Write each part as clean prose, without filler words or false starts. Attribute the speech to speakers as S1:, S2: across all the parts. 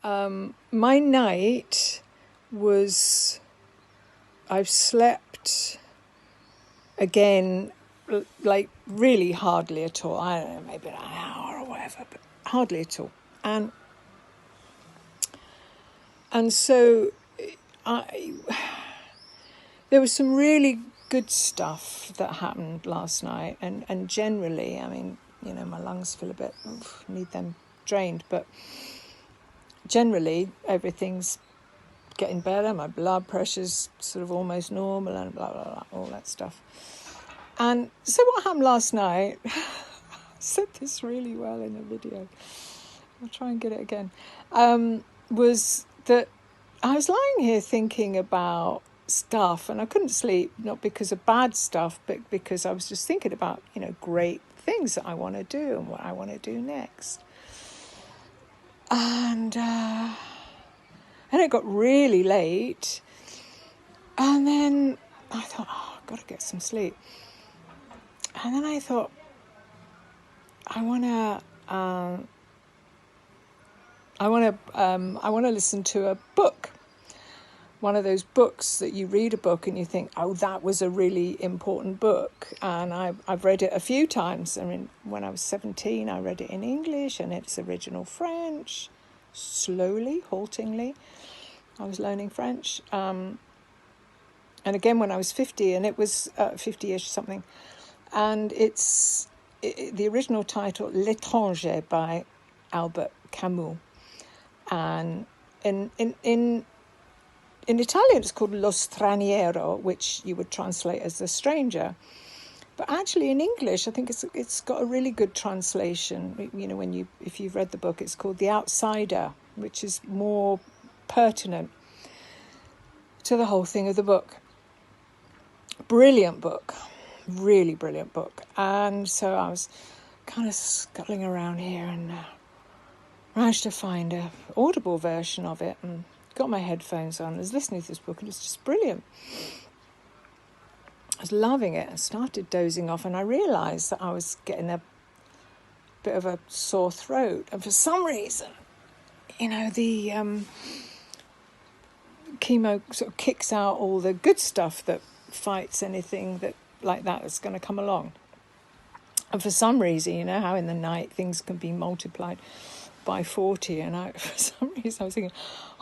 S1: My night was, I've slept again, like really hardly at all. I don't know, maybe an hour or whatever, but hardly at all. And so there was some really good stuff that happened last night. And generally, I mean, you know, my lungs feel a bit, need them drained. But generally, everything's getting better. My blood pressure's sort of almost normal and blah, blah, blah, all that stuff. And so what happened last night, I said this really well in a video, I'll try and get it again, was that I was lying here thinking about stuff and I couldn't sleep, not because of bad stuff, but because I was just thinking about, you know, great things that I want to do and what I want to do next. And it got really late. And then I thought, oh, I've got to get some sleep. And then I thought, I want to listen to a book. One of those books that you read a book and you think, oh, that was a really important book. And I've read it a few times. I mean, when I was 17, I read it in English and its original French. Slowly, haltingly, I was learning French. And again, when I was 50, and it was 50-ish something. And it's the original title, L'étranger by Albert Camus. And in Italian, it's called Lo Straniero, which you would translate as the stranger. But actually, in English, I think it's got a really good translation. You know, if you've read the book, it's called The Outsider, which is more pertinent to the whole thing of the book. Brilliant book, really brilliant book. And so I was kind of scuttling around here and managed to find an audible version of it and got my headphones on. I was listening to this book and it's just brilliant. I was loving it. I started dozing off and I realised that I was getting a bit of a sore throat. And for some reason, you know, the chemo sort of kicks out all the good stuff that fights anything that like that is going to come along. And for some reason, you know how in the night things can be multiplied by 40, and for some reason I was thinking,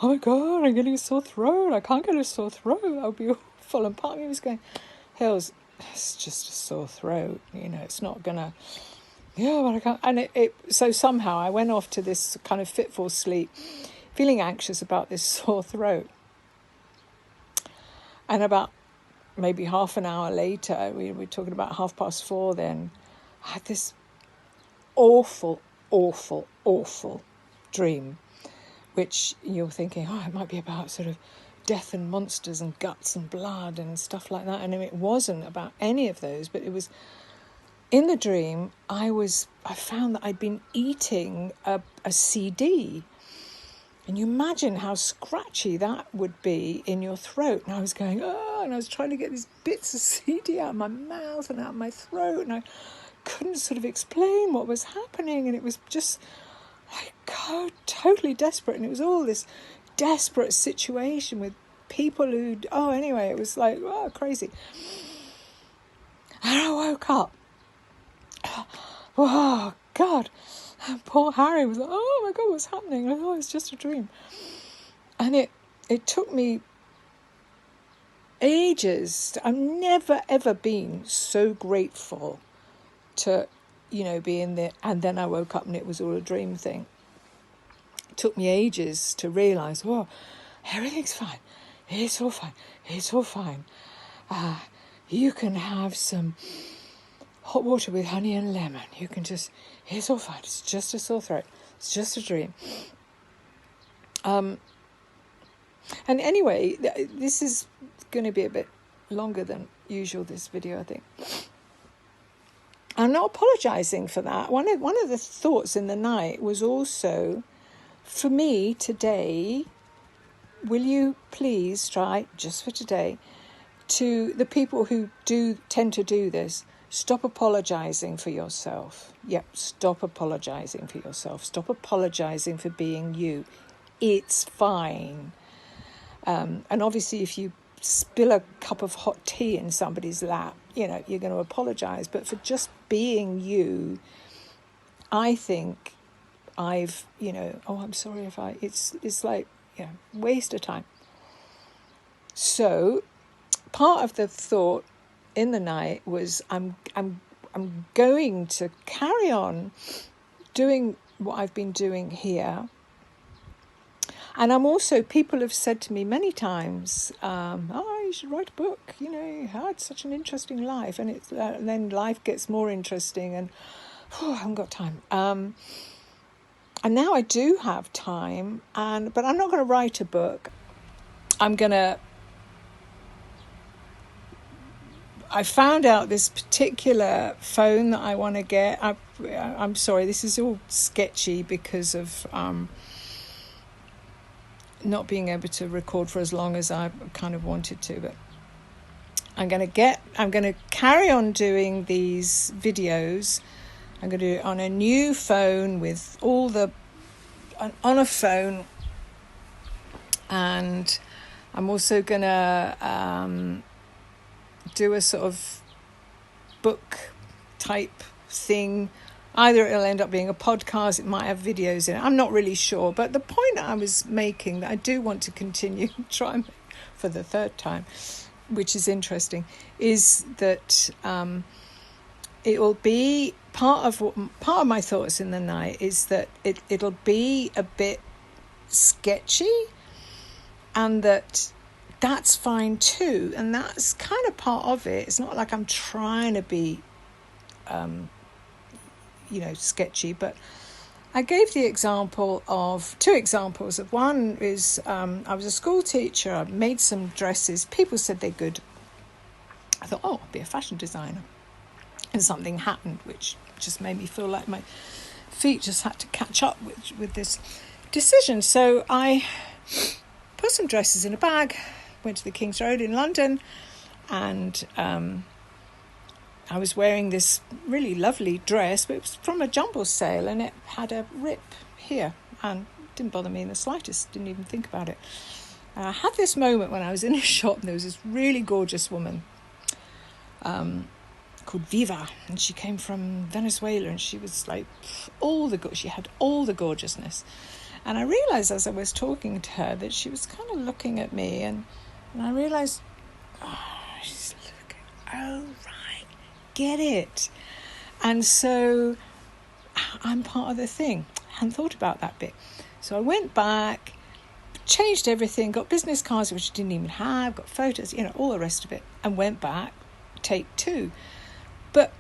S1: oh my God, I'm getting a sore throat. I can't get a sore throat. I'll be awful. And part of me was going, Hills, it's just a sore throat. You know, it's not gonna. Yeah, but I can't. And so somehow I went off to this kind of fitful sleep, feeling anxious about this sore throat. And about maybe half an hour later, we were talking about 4:30 then, I had this awful dream, which you're thinking, oh, it might be about sort of death and monsters and guts and blood and stuff like that. And it wasn't about any of those, but it was, in the dream, I found that I'd been eating a CD. And you imagine how scratchy that would be in your throat. And I was going, oh, and I was trying to get these bits of CD out of my mouth and out of my throat. And I couldn't sort of explain what was happening. And it was just like, God, totally desperate. And it was all this desperate situation with people anyway, it was like, oh, crazy. And I woke up. Oh, God. And poor Harry was like, oh, my God, what's happening? I thought it was just a dream. And it took me ages. I've never, ever been so grateful to, you know, be in there. And then I woke up and it was all a dream thing. It took me ages to realise, oh, everything's fine. It's all fine. It's all fine. You can have some hot water with honey and lemon. You can it's all fine. It's just a sore throat. It's just a dream. And anyway, this is going to be a bit longer than usual, this video, I think. I'm not apologising for that. One of the thoughts in the night was also, for me today, will you please try, just for today, to the people who do tend to do this, stop apologising for yourself. Yep, stop apologising for yourself. Stop apologising for being you. it's fine. And obviously if you spill a cup of hot tea in somebody's lap, you're going to apologise. But for just being you, I think I've, I'm sorry if it's like, waste of time. So part of the thought in the night was I'm going to carry on doing what I've been doing here. And I'm also, people have said to me many times, you should write a book, you had such an interesting life. And it's then life gets more interesting and I haven't got time. And now I do have time, but I'm not going to write a book. I found out this particular phone that I want to get. I'm sorry, this is all sketchy because of not being able to record for as long as I kind of wanted to. But I'm going to carry on doing these videos. I'm going to do it on a new phone with on a phone. And I'm also going to do a sort of book type thing. Either it'll end up being a podcast, it might have videos in it. I'm not really sure. But the point I was making, that I do want to continue, try for the third time, which is interesting, is that it will be part of my thoughts in the night is that it'll be a bit sketchy, and that's fine too, and that's kind of part of it. It's not like I'm trying to be sketchy, but I gave the example of two examples. Of one is I was a school teacher. I made some dresses. People said they're good. I thought, I'll be a fashion designer. And something happened which just made me feel like my feet just had to catch up with this decision. So I put some dresses in a bag, went to the King's Road in London, and I was wearing this really lovely dress, but it was from a jumble sale and it had a rip here and it didn't bother me in the slightest, didn't even think about it. I had this moment when I was in a shop and there was this really gorgeous woman called Viva, and she came from Venezuela, and she was like she had all the gorgeousness. And I realised as I was talking to her that she was kind of looking at me, and I realised, she's looking, right, get it. And so I'm part of the thing. I hadn't thought about that bit. So I went back, changed everything, got business cards, which I didn't even have, got photos, all the rest of it, and went back, take 2. But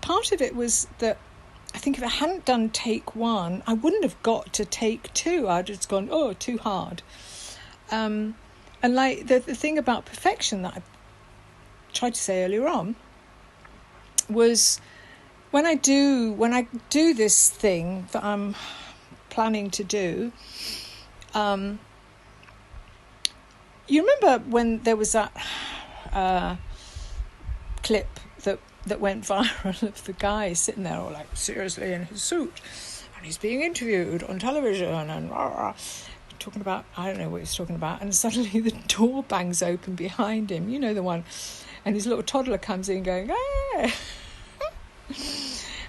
S1: part of it was that I think if I hadn't done take 1, I wouldn't have got to take 2. I'd just gone, too hard. And like the thing about perfection that I tried to say earlier on was when I do this thing that I'm planning to do, you remember when there was that clip that went viral of the guy sitting there all like seriously in his suit, and he's being interviewed on television and talking about, I don't know what he's talking about, and suddenly the door bangs open behind him, the one, and his little toddler comes in going, ah!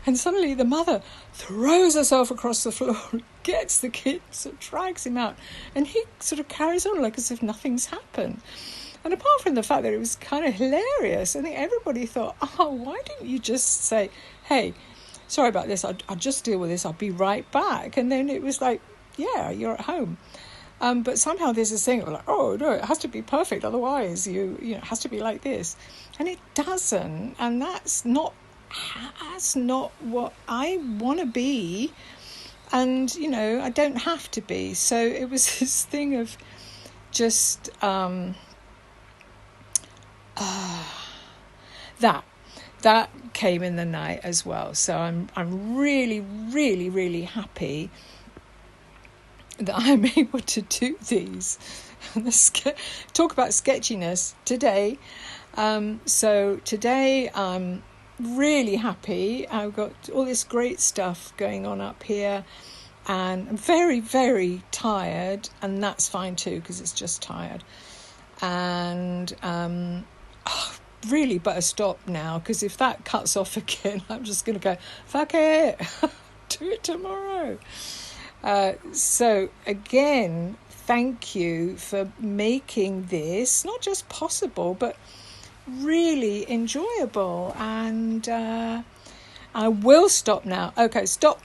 S1: And suddenly the mother throws herself across the floor, gets the kid, sort of drags him out, and he sort of carries on like as if nothing's happened. And apart from the fact that it was kind of hilarious, I think everybody thought, why didn't you just say, hey, sorry about this, I'll just deal with this, I'll be right back. And then it was like, yeah, you're at home. But somehow there's this thing of like, no, it has to be perfect, otherwise it has to be like this. And it doesn't, and that's not what I want to be, and I don't have to be. So it was this thing of just that came in the night as well. So I'm really, really, really happy that I'm able to do these. Talk about sketchiness today. So today I'm really happy. I've got all this great stuff going on up here. and I'm very, very tired, and that's fine too because it's just tired. And really better stop now, because if that cuts off again, I'm just going to go, fuck it, do it tomorrow. So again, thank you for making this not just possible, but really enjoyable. And I will stop now. Okay, stop.